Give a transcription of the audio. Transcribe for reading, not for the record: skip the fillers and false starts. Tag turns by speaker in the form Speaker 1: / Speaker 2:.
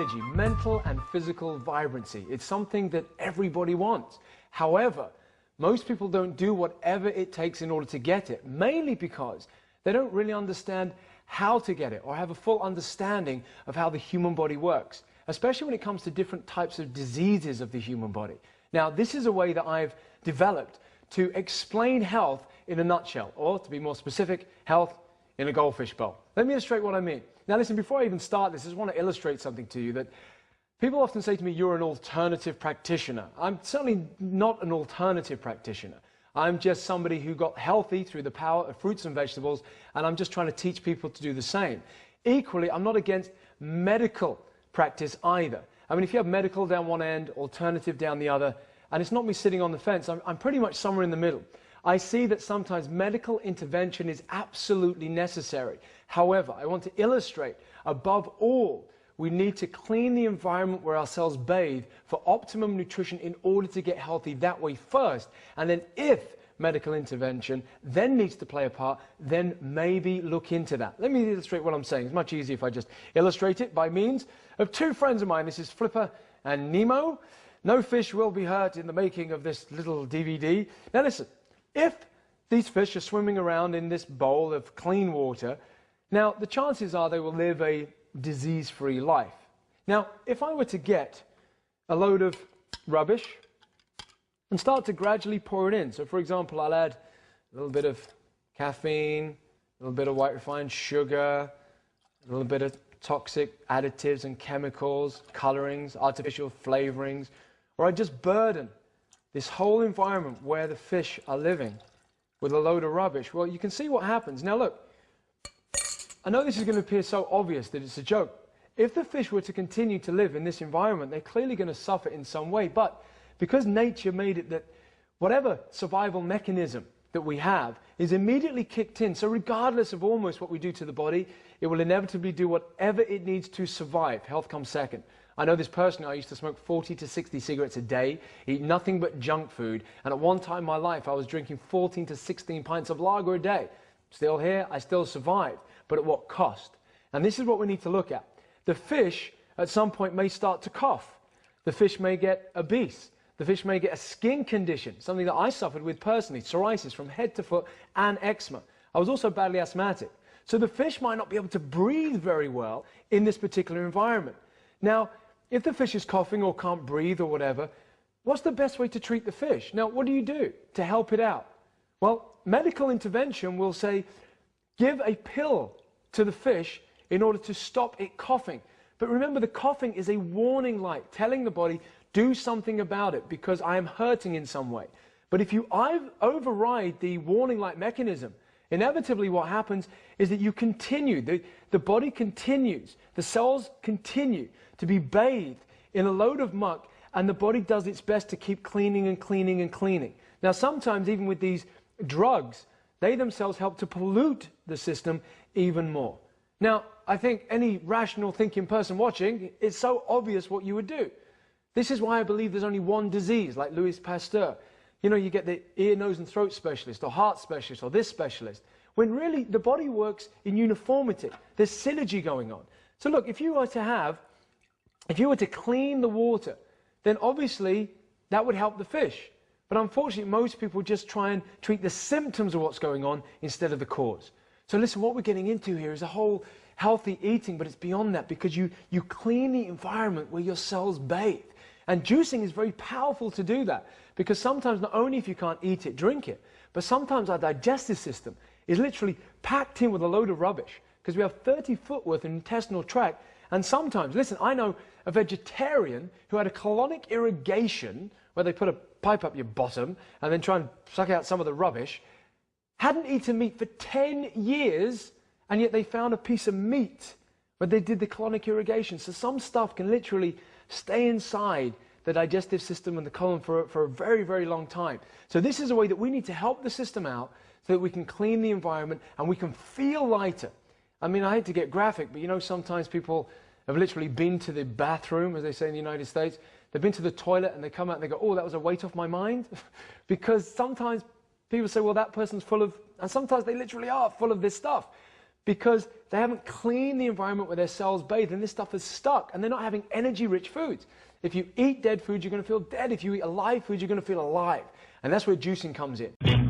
Speaker 1: energy, mental and physical vibrancy. It's something that everybody wants. However, most people don't do whatever it takes in order to get it, mainly because they don't really understand how to get it or have a full understanding of how the human body works, especially when it comes to different types of diseases of the human body. Now, this is a way that I've developed to explain health in a nutshell, or to be more specific, health in a goldfish bowl. Let me illustrate what I mean. Now listen, before I even start this, I just want to illustrate something to you that people often say to me, you're an alternative practitioner. I'm certainly not an alternative practitioner. I'm just somebody who got healthy through the power of fruits and vegetables, and I'm just trying to teach people to do the same. Equally, I'm not against medical practice either. I mean, if you have medical down one end, alternative down the other, and it's not me sitting on the fence, I'm pretty much somewhere in the middle. I see that sometimes medical intervention is absolutely necessary. However, I want to illustrate, above all, we need to clean the environment where our cells bathe for optimum nutrition in order to get healthy that way first. And then if medical intervention then needs to play a part, then maybe look into that. Let me illustrate what I'm saying. It's much easier if I just illustrate it by means of two friends of mine. This is Flipper and Nemo. No fish will be hurt in the making of this little DVD. Now listen, if these fish are swimming around in this bowl of clean water, now the chances are they will live a disease-free life. Now, if I were to get a load of rubbish and start to gradually pour it in, so for example, I'll add a little bit of caffeine, a little bit of white refined sugar, a little bit of toxic additives and chemicals, colorings, artificial flavorings, or I just burden this whole environment where the fish are living with a load of rubbish, well, you can see what happens. Now look, I know this is going to appear so obvious that it's a joke. If the fish were to continue to live in this environment, they're clearly going to suffer in some way. But because nature made it that whatever survival mechanism that we have is immediately kicked in, so regardless of almost what we do to the body, it will inevitably do whatever it needs to survive. Health comes second. I know this personally, I used to smoke 40 to 60 cigarettes a day, eat nothing but junk food, and at one time in my life I was drinking 14 to 16 pints of lager a day. Still here, I still survived. But at what cost? And this is what we need to look at. The fish at some point may start to cough. The fish may get obese. The fish may get a skin condition, something that I suffered with personally, psoriasis from head to foot and eczema. I was also badly asthmatic. So the fish might not be able to breathe very well in this particular environment. Now, if the fish is coughing or can't breathe or whatever, what's the best way to treat the fish? Now, what do you do to help it out? Well, medical intervention will say, give a pill to the fish in order to stop it coughing. But remember, the coughing is a warning light telling the body, do something about it because I am hurting in some way. But if you override the warning light mechanism, inevitably what happens is that you continue, the body continues, the cells continue to be bathed in a load of muck, and the body does its best to keep cleaning and cleaning and cleaning. Now sometimes even with these drugs, they themselves help to pollute the system even more. Now, I think any rational thinking person watching, it's so obvious what you would do. This is why I believe there's only one disease, like Louis Pasteur. You know, you get the ear, nose and throat specialist, or heart specialist, or this specialist, when really the body works in uniformity. There's synergy going on. So look, if you were to clean the water, then obviously that would help the fish. But unfortunately, most people just try and treat the symptoms of what's going on instead of the cause. So listen, what we're getting into here is a whole healthy eating, but it's beyond that because you clean the environment where your cells bathe. And juicing is very powerful to do that because sometimes not only if you can't eat it, drink it, but sometimes our digestive system is literally packed in with a load of rubbish because we have 30 foot worth of intestinal tract. And sometimes, listen, I know a vegetarian who had a colonic irrigation where they put a pipe up your bottom and then try and suck out some of the rubbish, hadn't eaten meat for 10 years, and yet they found a piece of meat where they did the colonic irrigation. So some stuff can literally stay inside the digestive system and the colon for a very, very long time. So this is a way that we need to help the system out so that we can clean the environment and we can feel lighter. I mean, I hate to get graphic, but you know, sometimes people have literally been to the bathroom, as they say in the United States. They've been to the toilet and they come out and they go, oh, that was a weight off my mind. Because sometimes people say, well, that person's full of, and sometimes they literally are full of this stuff. because they haven't cleaned the environment where their cells bathe, and this stuff is stuck, and they're not having energy-rich foods. If you eat dead food, you're going to feel dead. If you eat alive food, you're going to feel alive. And that's where juicing comes in.